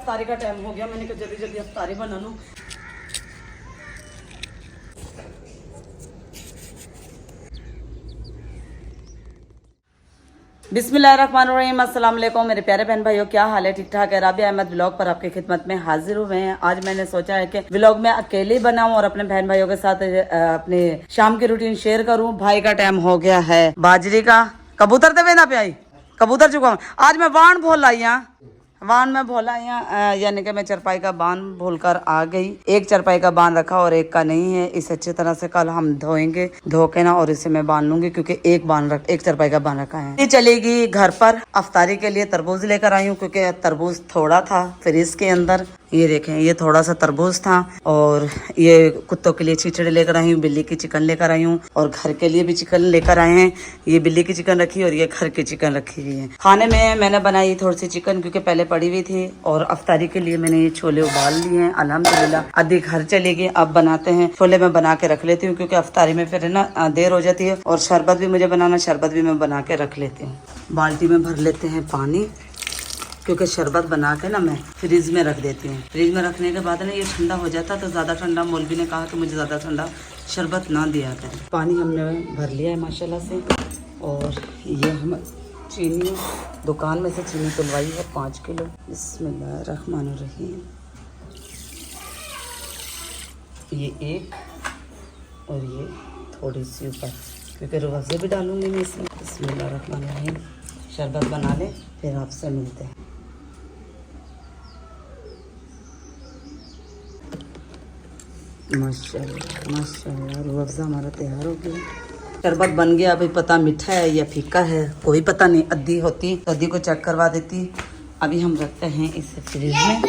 इफ्तारी का टाइम हो गया, मैंने कहा जल्दी जल्दी इफ्तारी बना लूं। बिस्मिल्लाहिर्रहमानिर्रहीम, अस्सलाम वालेकुम मेरे प्यारे बहन भाइयों, क्या हाल है? ठीक ठाक है। राबिया अहमद व्लॉग पर आपकी खिदमत में हाजिर हुए हैं। आज मैंने सोचा है कि व्लॉग में अकेले बनाऊं और अपने बहन भाइयों के साथ अपने शाम की रूटीन शेयर करूं। भाई का टाइम हो गया है बाजरी का। कबूतर दे ना पे आई कबूतर चुका आज मैं वाण भोल आई वान में भोला यहाँ, यानी कि मैं चरपाई का बांध भूल कर आ गई। एक चरपाई का बांध रखा और एक का नहीं है। इसे अच्छी तरह से कल हम धोएंगे, धो के ना और इसे मैं बांध लूंगी क्योंकि एक चरपाई का बांध रखा है। ये चलेगी घर पर अफ्तारी के लिए तरबूज लेकर आई हूँ क्योंकि तरबूज थोड़ा था फ्रिज के अंदर। ये देखें, ये थोड़ा सा तरबूज था और ये कुत्तों के लिए चिचड़े लेकर आई हूँ, बिल्ली की चिकन लेकर आई हूँ और घर के लिए भी चिकन लेकर आए हैं। ये बिल्ली की चिकन रखी और ये घर की चिकन रखी हुई है। खाने में मैंने बनाई थोड़ी सी चिकन क्योंकि पहले पड़ी हुई थी और अफ्तारी के लिए मैंने ये छोले उबाल लिए हैं। अल्हम्दुलिल्लाह आधी घर चलेगी। अब बनाते हैं छोले। मैं बना के रख लेती हूँ क्योंकि अफ्तारी में फिर है ना देर हो जाती है। और शरबत भी मुझे बनाना, शरबत भी मैं बना के रख लेती हूँ। बाल्टी में भर लेते हैं पानी क्योंकि शरबत बना के ना मैं फ्रिज में रख देती हूँ। फ्रिज में रखने के बाद ना ये ठंडा हो जाता तो ज़्यादा ठंडा, मौलवी ने कहा कि मुझे ज़्यादा ठंडा शरबत ना दिया करें। पानी हमने भर लिया है माशाल्लाह से। और ये हम चीनी दुकान में से चीनी तुलवाई है 5 किलो। बिस्मिल्लाहिर्रहमानिर्रहीम। ये एक और ये थोड़ी सी ऊपर क्योंकि रुअफ़ज़ा भी डालूंगी मैं इसमें। बिस्मिल्लाहिर्रहमानिर्रहीम। शरबत बना ले फिर आपसे मिलते हैं। माशाल्लाह माशाल्लाह, रुअफ़ज़ा हमारा तैयार हो गया। शरबत बन गया। अभी पता मीठा है या फीका है कोई पता नहीं। अद्दी होती तो अद्दी को चेक करवा देती। अभी हम रखते हैं इसे फ्रिज में,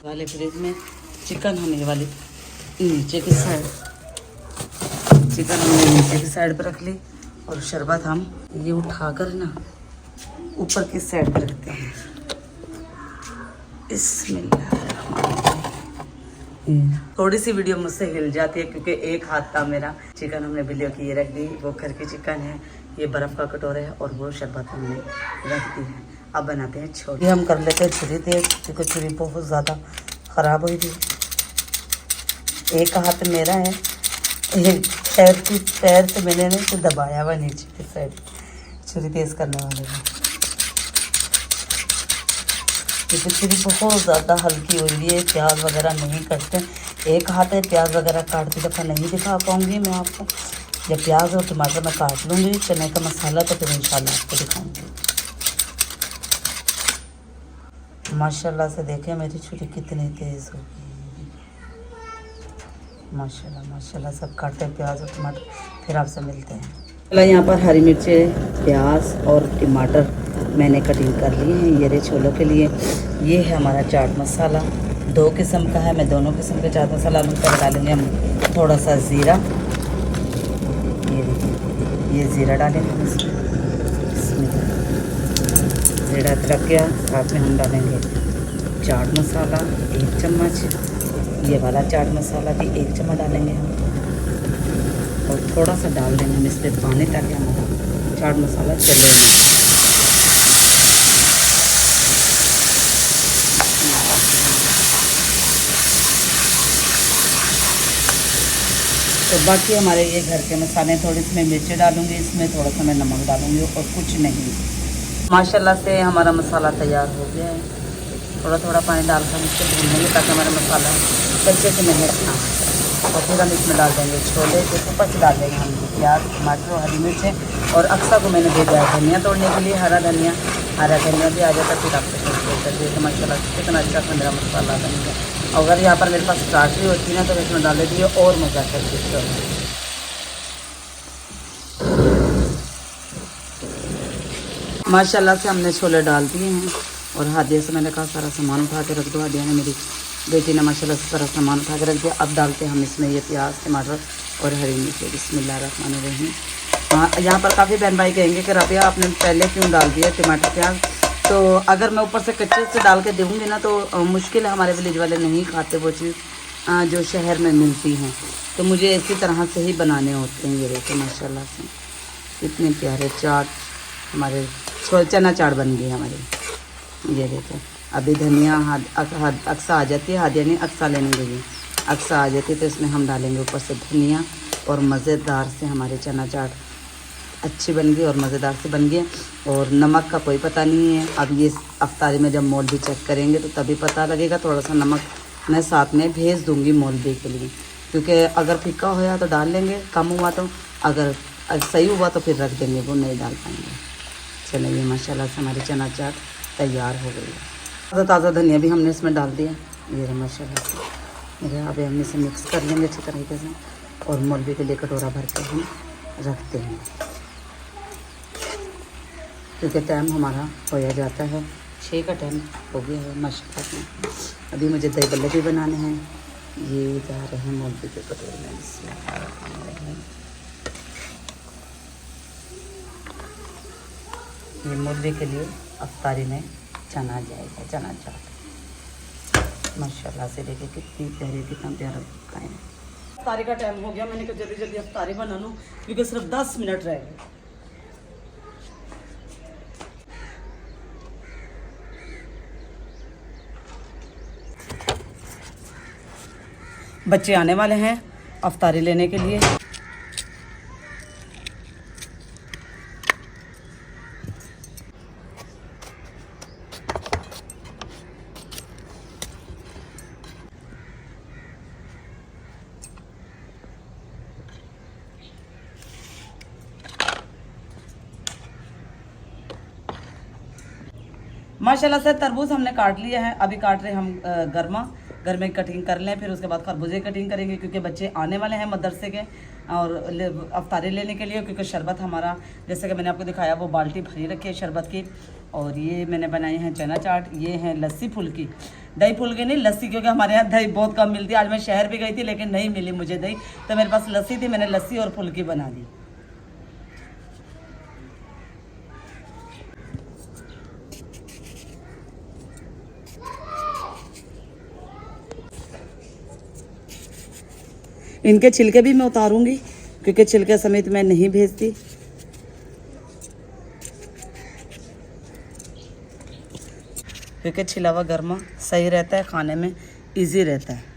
वाले फ्रिज में। चिकन हम ये वाली नीचे की साइड, चिकन हमने नीचे की साइड पर रख ली और शरबत हम ये उठाकर ना ऊपर की साइड पर रखते हैं। बिस्मिल्लाह। थोड़ी सी वीडियो मुझसे हिल जाती है क्योंकि एक हाथ था मेरा। चिकन हमने बिल्लियों की ये रख दी, वो घर की चिकन है। ये बर्फ़ का कटोरा है और वो शरबत हमने रख दी है। अब बनाते हैं छोले। हम कर लेते हैं छुरी तेज क्योंकि छुरी बहुत ज़्यादा ख़राब हुई थी। एक हाथ मेरा है, एक पैर से मैंने ना इसे दबाया हुआ नीचे की साइड छुरी तेज़ करने वाले में। क्योंकि छुरी बहुत ज़्यादा हल्की हुई है, प्याज वगैरह नहीं कटते। एक हाथ है, प्याज वगैरह काटती दफ़ा नहीं दिखा पाऊँगी मैं आपको। जब प्याज और टमाटर मैं काट लूँगी चने का मसाला तो फिर इंशाल्लाह आपको दिखाऊँगी। माशाल्लाह से देखें मेरी छुरी कितनी तेज़ होगी। माशाल्लाह माशाल्लाह। सब काटे प्याज और टमाटर, फिर आपसे मिलते हैं। यहाँ पर हरी मिर्चें, प्याज और टमाटर मैंने कटिंग कर लिए हैं ये छोलों के लिए। ये है हमारा चाट मसाला, 2 किस्म का है। मैं दोनों किस्म के चाट मसाला मिलकर डालेंगे हम। थोड़ा सा ज़ीरा, ये ज़ीरा डालेंगे इसमें। ज़ीरा अदरक गया, साथ में हम डालेंगे चाट मसाला 1 चम्मच। ये वाला चाट मसाला भी 1 चम्मच डालेंगे हम और थोड़ा सा डाल देंगे हम इसमें पानी ताकि हमारा चाट मसाला चले। तो बाकी हमारे ये घर के मसाले, थोड़ी इसमें मिर्ची डालूंगी, इसमें थोड़ा सा मैं नमक डालूंगी और कुछ नहीं। माशाल्लाह से हमारा मसाला तैयार हो गया है। थोड़ा थोड़ा पानी डालकर हम इसको भूनेंगे ताकि हमारा मसाला कच्चे से नहीं रखना। और फिर हम इसमें डाल देंगे छोले के ऊपर से डाल देंगे हम प्याज, टमाटर और हरी मिर्चें। और अक्सर को मैंने भेजा है धनिया तोड़ने के लिए। हरा धनिया भी आ जाता फिर आपको कर दिए। तो माशाल्लाह कितना अच्छा सा मेरा मसाला बन गया। अगर यहाँ पर मेरे पास टाटरी होती ना तो इसमें डाल देती है और मज़ा करती है। माशाल्लाह से हमने छोले डाल दिए हैं और हादिया से मैंने कहा सारा सामान उठा के रख दो। हादिया ने, मेरी बेटी ने माशाल्लाह से सारा सामान उठा के रख दिया। अब डालते हैं हम इसमें ये प्याज, टमाटर और हरी मिर्च। बिस्मिल्लाहिर्रहमानिर्रहीम। हाँ, यहाँ पर काफ़ी बहन भाई कहेंगे कि रबिया आपने पहले क्यों डाल दिया टमाटर प्याज। तो अगर मैं ऊपर से कच्चे से डाल के दूँगी ना तो मुश्किल है, हमारे विलेज वाले नहीं खाते वो चीज़ जो शहर में मिलती हैं। तो मुझे इसी तरह से ही बनाने होते हैं। ये देखो माशाल्लाह से कितने प्यारे चाट हमारे चना चाट बन गई हमारी। ये देखो अभी धनिया अक्सा आ जाती है, हादिया नहीं अक्सा लेने गई, अक्सा आ जाती है तो इसमें हम डालेंगे ऊपर से धनिया। और मज़ेदार से हमारे चना चाट अच्छी बन गई और मज़ेदार से बन गई। और नमक का कोई पता नहीं है, अब ये अफ्तारी में जब मौलवी चेक करेंगे तो तभी पता लगेगा। थोड़ा सा नमक मैं साथ में भेज दूँगी मौलवी के लिए, क्योंकि अगर फीका होया तो डाल लेंगे, कम हुआ तो, अगर सही हुआ तो फिर रख देंगे, वो नहीं डाल पाएंगे। चलिए माशाल्लाह से हमारी चना चाट तैयार हो गई है। ताज़ा ताज़ा धनिया भी हमने इसमें डाल दिया, ये रहा माशाल्लाह से। मेरे अभी हम इसे मिक्स कर लेंगे अच्छी तरीके से और मौलवी के लिए कटोरा भर के हम रखते हैं, क्योंकि टाइम हमारा होया जाता है, 6 का टाइम हो गया है माशाल्लाह से। अभी मुझे दही बल्ले भी बनाने हैं, ये जा रहे हैं मौलवी के कटोरे में। ये मौलवी के लिए अफ्तारी में चना जाएगा, चना चाट माशाल्लाह से। देखिए कितनी प्यारी, कितना प्यारा खाएँ। अफ्तारी का टाइम हो गया, मैंने कहा जल्दी जल्दी अफ्तारी बना लूँ, क्योंकि सिर्फ 10 मिनट रह गए। बच्चे आने वाले हैं अफ्तारी लेने के लिए। माशाल्लाह से तरबूज हमने काट लिया है, अभी काट रहे हम घर में कटिंग कर लें, फिर उसके बाद खरबूजे कटिंग करेंगे, क्योंकि बच्चे आने वाले हैं मदरसे के और अफ्तारी लेने के लिए। क्योंकि शरबत हमारा, जैसे कि मैंने आपको दिखाया, वो बाल्टी भरी रखी है शरबत की। और ये मैंने बनाए हैं चना चाट, ये है लस्सी फुल्की, दही फुल्की नहीं लस्सी, क्योंकि हमारे यहाँ दही बहुत कम मिलती है। आज मैं शहर भी गई थी लेकिन नहीं मिली मुझे दही, तो मेरे पास लस्सी थी, मैंने लस्सी और फुल्की बना दी। इनके छिलके भी मैं उतारूंगी, क्योंकि छिलके समेत मैं नहीं भेजती। क्योंकि छिला हुआ गर्मा सही रहता है, खाने में इजी रहता है।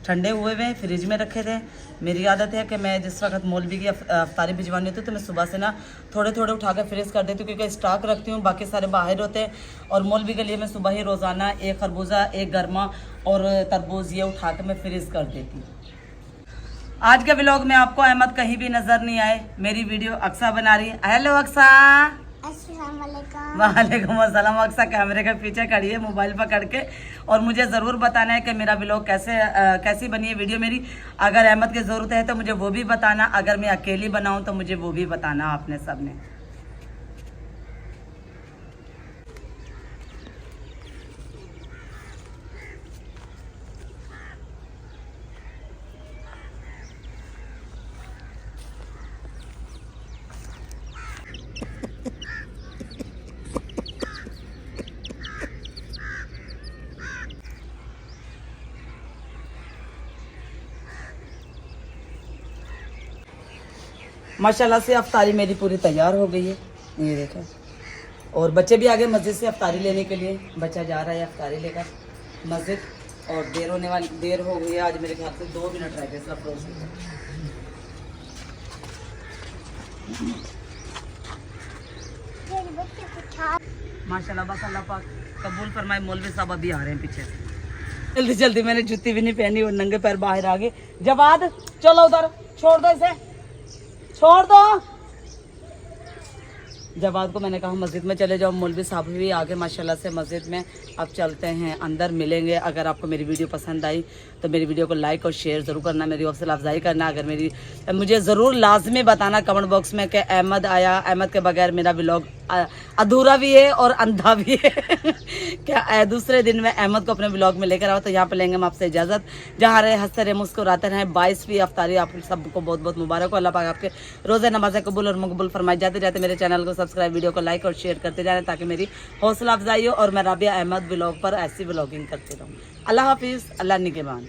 ठंडे हुए हुए फ्रिज में रखे थे। मेरी आदत है कि मैं जिस वक्त मौलवी की अफ्तारी भिजवानी होती है तो मैं सुबह से ना थोड़े थोड़े उठा कर फ्रीज कर देती हूँ, क्योंकि स्टॉक रखती हूँ, बाकी सारे बाहर होते हैं। और मौलवी के लिए मैं सुबह ही रोज़ाना एक खरबूजा, एक गर्मा और तरबूज ये उठा कर मैं फ्रीज कर देती हूँ। आज के व्लॉग में आपको अहमद कहीं भी नज़र नहीं आए, मेरी वीडियो अक्सा बना रही है। हेलो अक्सा। वालेकुम अस्सलाम। अक्सा कैमरे के पीछे खड़ी है मोबाइल पकड़ के, और मुझे ज़रूर बताना है कि मेरा व्लॉग कैसी बनी है वीडियो मेरी। अगर अहमद की ज़रूरत है तो मुझे वो भी बताना, अगर मैं अकेली बनाऊं तो मुझे वो भी बताना आपने सब ने। माशाल्लाह से अफ्तारी मेरी पूरी तैयार हो गई है, ये देखो। और बच्चे भी आ गए मस्जिद से अफ्तारी लेने के लिए। बच्चा जा रहा है अफ्तारी लेकर मस्जिद, और देर हो गई है। आज मेरे ख्याल से 2 मिनट रह गए सिर्फ रोज। माशाल्लाह बस अल्लाह पाक कबूल फरमाए। मौलवी साहब अभी आ रहे हैं पीछे से। जल्दी जल्दी, मैंने जूती भी नहीं पहनी और नंगे पैर बाहर आ गए। जवाद चलो उधर, छोड़ दो इसे, छोड़ दो। जवाद को मैंने कहा मस्जिद में चले जाओ। मौलवी साहब भी आगे माशाल्लाह से मस्जिद में। अब चलते हैं अंदर, मिलेंगे। अगर आपको मेरी वीडियो पसंद आई तो मेरी वीडियो को लाइक और शेयर ज़रूर करना, मेरी हौसला अफजाई करना। अगर मुझे ज़रूर लाजमी बताना कमेंट बॉक्स में कि अहमद आया, अहमद के बगैर मेरा व्लॉग अधूरा भी है और अंधा भी है। क्या दूसरे दिन में अहमद को अपने व्लॉग में लेकर आओ। तो यहाँ पर लेंगे हम आपसे इजाज़त। जहाँ रहे हंसते रहे मुस्कुराते रहें। 22वीं अफ्तारी आप सबको बहुत बहुत मुबारक हो। अल्लाह पाक आपके रोज़े नमाज़ें कबूल और मकबूल फरमाए। जाते जाते मेरे चैनल को सब्सक्राइब, वीडियो को लाइक और शेयर करते जाएं, ताकि मेरी हौसला अफजाई हो और मैं राबिया अहमद व्लॉग पर ऐसी व्लॉगिंग करती रहूँ। अल्लाह हाफिज़, अल्लाह निगहबान।